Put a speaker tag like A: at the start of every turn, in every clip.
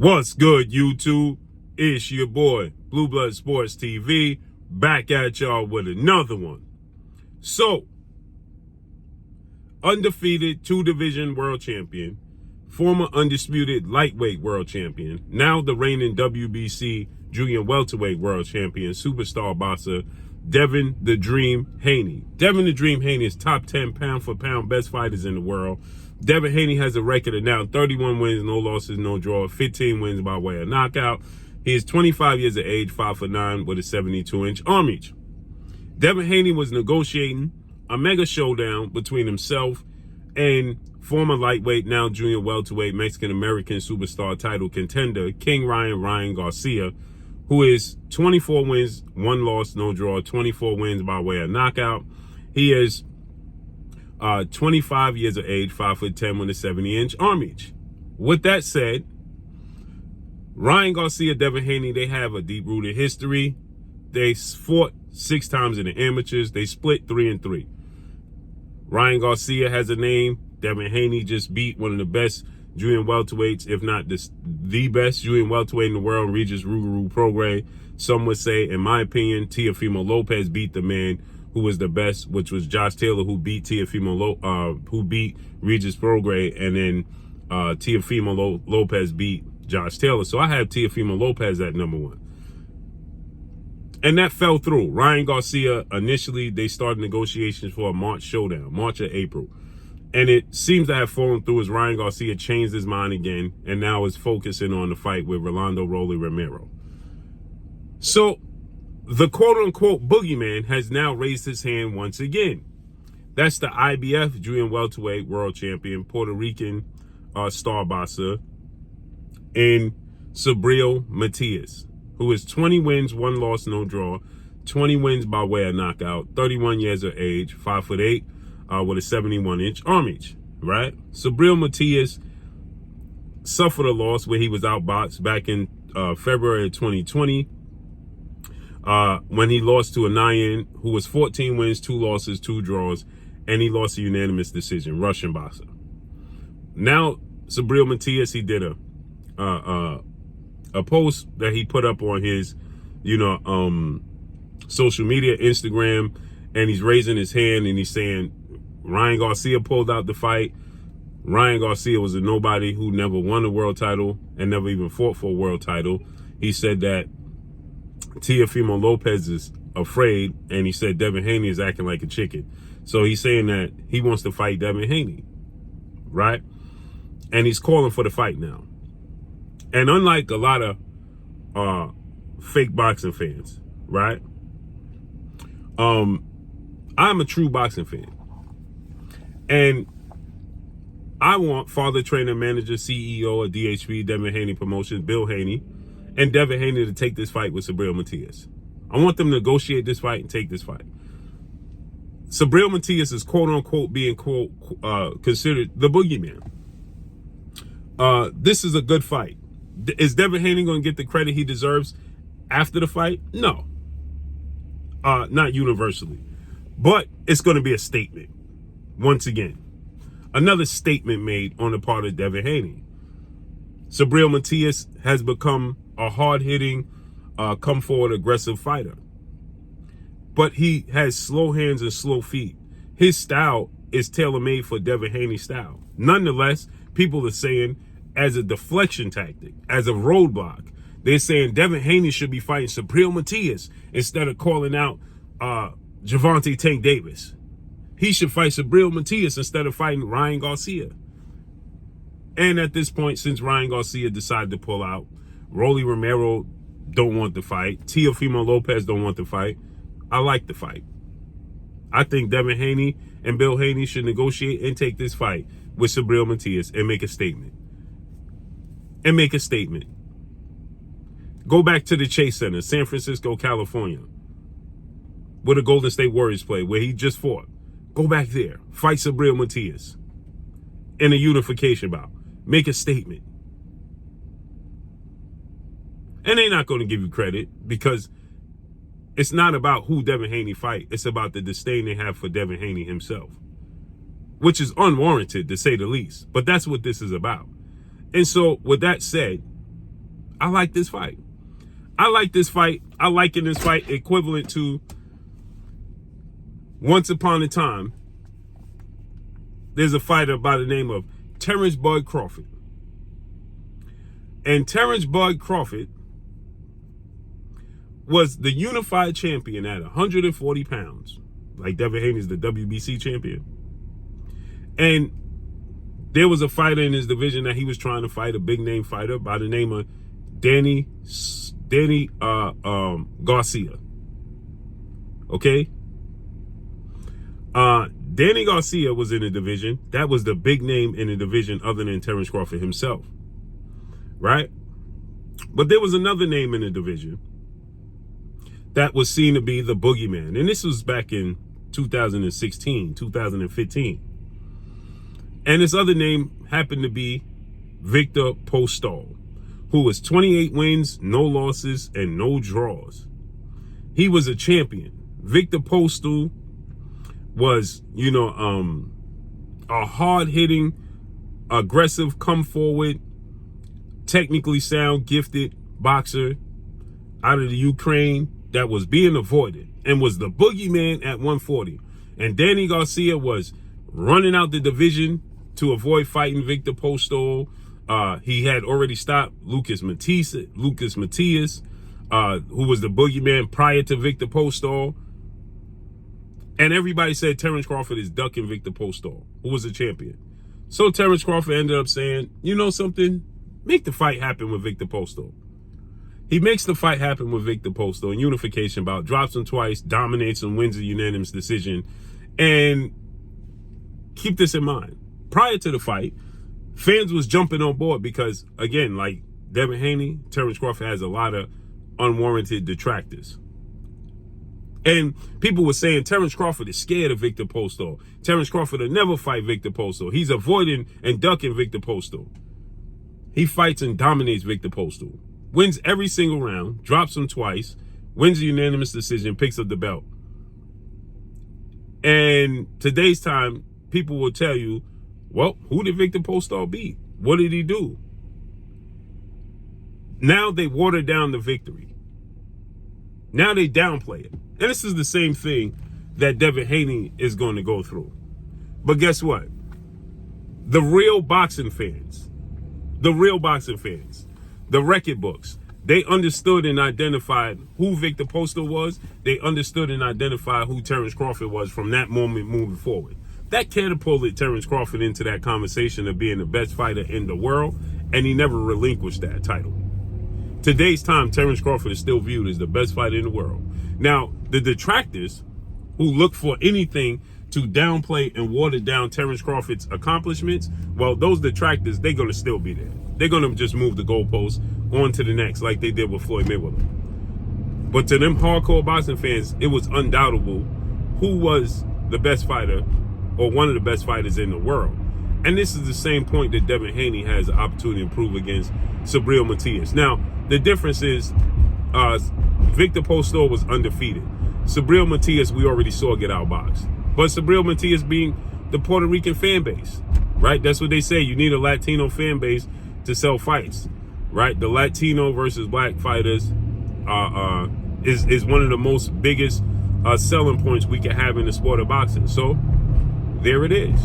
A: What's good, YouTube? It's your boy, Blue Blood Sports TV, back at y'all with another one. So, undefeated two-division world champion, former undisputed lightweight world champion, now the reigning WBC junior welterweight world champion, superstar boxer, Devin the Dream Haney. Devin the Dream Haney is top 10 pound-for-pound best fighters in the world. Devin Haney has a record of now 31 wins, no losses, no draw, 15 wins by way of knockout. He is 25 years of age, 5'9", with a 72-inch arm reach. Devin Haney was negotiating a mega showdown between himself and former lightweight, now junior welterweight, Mexican-American superstar title contender, King Ryan Garcia, who is 24 wins, 1 loss, no draw, 24 wins by way of knockout. He is 25 years of age, 5'10", with a 70-inch arm reach. With that said, Ryan Garcia, Devin Haney, they have a deep-rooted history. They fought 6 times in the amateurs. They split 3-3. Ryan Garcia has a name. Devin Haney just beat one of the best junior welterweights, if not the best junior welterweight in the world, Regis Rougarou Prograis. Some would say, in my opinion, Teofimo Lopez beat the man who was the best, which was Josh Taylor, who beat who beat Regis Prograis, and then Teofimo Lopez beat Josh Taylor. So I have Teofimo Lopez at number 1. And that fell through. Ryan Garcia, initially, they started negotiations for a March showdown, March or April. And it seems to have fallen through as Ryan Garcia changed his mind again and now is focusing on the fight with Rolando Rolly Romero. So the quote-unquote boogeyman has now raised his hand once again. That's the IBF junior welterweight world champion, Puerto Rican star boxer, in Subriel Matias, who is 20 wins, 1 loss, no draw, 20 wins by way of knockout, 31 years of age, 5'8", with a 71-inch arm reach, right? Subriel Matias suffered a loss where he was outboxed back in February of 2020 when he lost to a Nayan who was 14 wins, 2 losses, 2 draws, and he lost a unanimous decision, Russian boxer. Now, Subriel Matias, he did a post that he put up on his, social media, Instagram, and he's raising his hand and he's saying, Ryan Garcia pulled out the fight. Ryan Garcia was a nobody who never won a world title and never even fought for a world title. He said that Teofimo Lopez is afraid, and he said Devin Haney is acting like a chicken. So he's saying that he wants to fight Devin Haney, right? And he's calling for the fight now. And unlike a lot of fake boxing fans, right? I'm a true boxing fan. And I want father, trainer, manager, CEO of DHP, Devin Haney Promotions, Bill Haney, and Devin Haney to take this fight with Subriel Matias. I want them to negotiate this fight and take this fight. Subriel Matias is quote-unquote being considered the boogeyman. This is a good fight. Is Devin Haney going to get the credit he deserves after the fight? No. Not universally. But it's going to be a statement. Once again, another statement made on the part of Devin Haney. Subriel Matias has become a hard-hitting, come-forward, aggressive fighter. But he has slow hands and slow feet. His style is tailor-made for Devin Haney's style. Nonetheless, people are saying, as a deflection tactic, as a roadblock, they're saying Devin Haney should be fighting Subriel Matias instead of calling out Gervonta Tank Davis. He should fight Subriel Matias instead of fighting Ryan Garcia. And at this point, since Ryan Garcia decided to pull out, Rolly Romero don't want the fight, Teofimo Lopez don't want the fight, I like the fight. I think Devin Haney and Bill Haney should negotiate and take this fight with Subriel Matias and make a statement. Go back to the Chase Center, San Francisco, California, where the Golden State Warriors play, where he just fought. Go back there, fight Subriel Matias in a unification bout. Make a statement. And they're not going to give you credit because it's not about who Devin Haney fight. It's about the disdain they have for Devin Haney himself, which is unwarranted to say the least. But that's what this is about. And so with that said, I like this fight. I like this fight. I liken this fight equivalent to once upon a time, there's a fighter by the name of Terrence Bud Crawford. And Terrence Bud Crawford was the unified champion at 140 pounds. Like Devin Haney is the WBC champion. And there was a fighter in his division that he was trying to fight, a big name fighter by the name of Danny Garcia. Okay? Danny Garcia was in the division. That was the big name in the division other than Terrence Crawford himself. Right? But there was another name in the division that was seen to be the boogeyman. And this was back in 2016, 2015. And this other name happened to be Victor Postol, who was 28 wins, no losses, and no draws. He was a champion. Victor Postol was, a hard-hitting, aggressive, come forward, technically sound, gifted boxer out of the Ukraine that was being avoided and was the boogeyman at 140. And Danny Garcia was running out the division to avoid fighting Victor Postol. He had already stopped Lucas Matias, who was the boogeyman prior to Victor Postol. And everybody said Terrence Crawford is ducking Victor Postol, who was a champion. So Terrence Crawford ended up saying, you know something? Make the fight happen with Victor Postol. He makes the fight happen with Victor Postol in unification bout, drops him twice, dominates him, wins a unanimous decision. And keep this in mind. Prior to the fight, fans was jumping on board because, again, like Devin Haney, Terrence Crawford has a lot of unwarranted detractors. And people were saying Terrence Crawford is scared of Victor Postol. Terrence Crawford will never fight Victor Postol. He's avoiding and ducking Victor Postol. He fights and dominates Victor Postol. Wins every single round, drops him twice, wins a unanimous decision, picks up the belt. And today's time, people will tell you, well, who did Victor Postol beat? What did he do? Now they water down the victory. Now they downplay it. And this is the same thing that Devin Haney is going to go through. But guess what? The real boxing fans, the record books, they understood and identified who Victor Postol was. They understood and identified who Terrence Crawford was from that moment moving forward. That catapulted Terrence Crawford into that conversation of being the best fighter in the world, and he never relinquished that title. Today's time, Terrence Crawford is still viewed as the best fighter in the world. Now, the detractors who look for anything to downplay and water down Terrence Crawford's accomplishments, well, those detractors, they're going to still be there. They're going to just move the goalposts on to the next like they did with Floyd Mayweather. But to them hardcore boxing fans, it was undoubtable who was the best fighter or one of the best fighters in the world. And this is the same point that Devin Haney has the opportunity to improve against Subriel Matias. Now, the difference is Victor Postol was undefeated. Subriel Matias, we already saw get outboxed. But Subriel Matias being the Puerto Rican fan base, right? That's what they say. You need a Latino fan base to sell fights, right? The Latino versus black fighters is one of the most biggest selling points we can have in the sport of boxing. So there it is.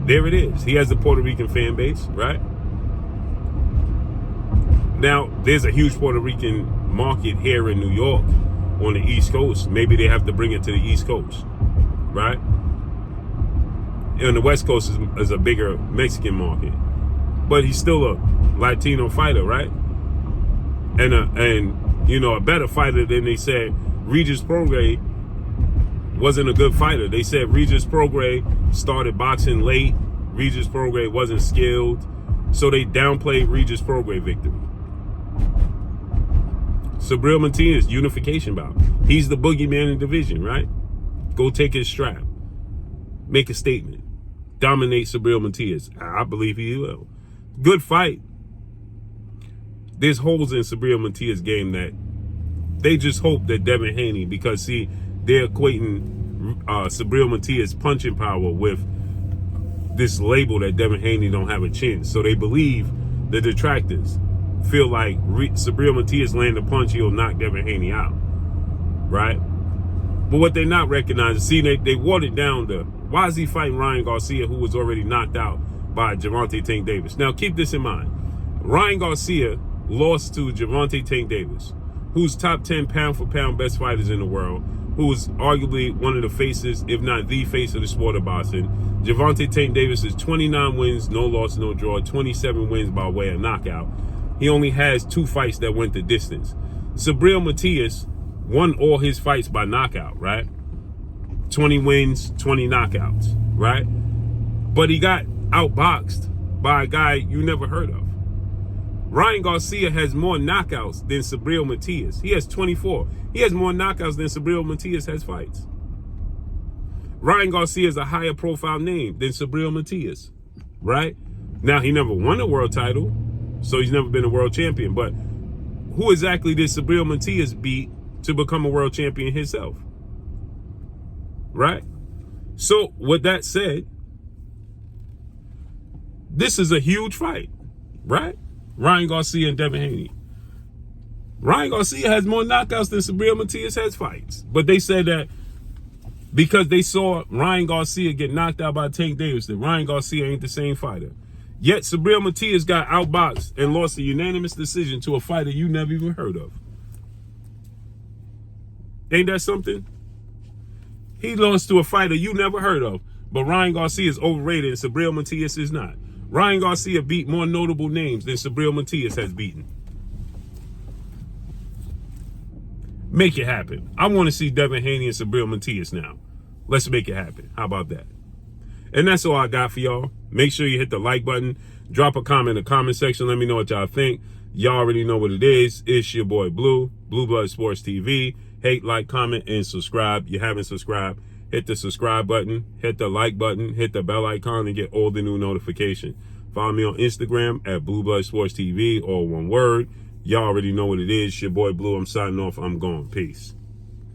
A: There it is. He has the Puerto Rican fan base, right? Now, there's a huge Puerto Rican market here in New York on the East Coast. Maybe they have to bring it to the East Coast, right? And the West Coast is a bigger Mexican market. But he's still a Latino fighter, right? And a better fighter than they said Regis Prograis wasn't a good fighter. They said Regis Prograis started boxing late. Regis Prograis wasn't skilled. So they downplayed Regis Prograis victory. Subriel Matias, unification bout. He's the boogeyman in the division, right? Go take his strap. Make a statement. Dominate Subriel Matias. I believe he will. Good fight. There's holes in Subriel Matias' game that they just hope that Devin Haney, because see, they're equating Subriel Matias' punching power with this label that Devin Haney don't have a chin. So they believe, the detractors, feel like Subriel Matias land a punch, he'll knock Devin Haney out, right? But what they're not recognizing, see, they watered down the, why is he fighting Ryan Garcia, who was already knocked out by Gervonta Tank Davis? Now, keep this in mind. Ryan Garcia lost to Gervonta Tank Davis, who's top 10 pound-for-pound best fighters in the world, who is arguably one of the faces, if not the face of the sport of boxing. Gervonta Tank Davis is 29 wins, no loss, no draw, 27 wins by way of knockout. He only has 2 fights that went the distance. Subriel Matias won all his fights by knockout, right? 20 wins, 20 knockouts, right? But he got outboxed by a guy you never heard of. Ryan Garcia has more knockouts than Subriel Matias. He has 24. He has more knockouts than Subriel Matias has fights. Ryan Garcia is a higher profile name than Subriel Matias, right? Now, he never won a world title, so he's never been a world champion. But who exactly did Subriel Matias beat to become a world champion himself? Right? So, with that said, this is a huge fight, right? Ryan Garcia and Devin Haney. Ryan Garcia has more knockouts than Subriel Matias has fights. But they said that because they saw Ryan Garcia get knocked out by Tank Davis, that Ryan Garcia ain't the same fighter. Yet Subriel Matias got outboxed and lost a unanimous decision to a fighter you never even heard of. Ain't that something? He lost to a fighter you never heard of, but Ryan Garcia is overrated and Subriel Matias is not. Ryan Garcia beat more notable names than Subriel Matias has beaten. Make it happen. I want to see Devin Haney and Subriel Matias now. Let's make it happen. How about that? And that's all I got for y'all. Make sure you hit the like button. Drop a comment in the comment section. Let me know what y'all think. Y'all already know what it is. It's your boy Blue, Blue Blood Sports TV. Hate, like, comment, and subscribe. You haven't subscribed, hit the subscribe button, hit the like button, hit the bell icon, and get all the new notifications. Follow me on Instagram at Blue Blood Sports TV, all one word. Y'all already know what it is. Your boy Blue. I'm signing off. I'm gone. Peace.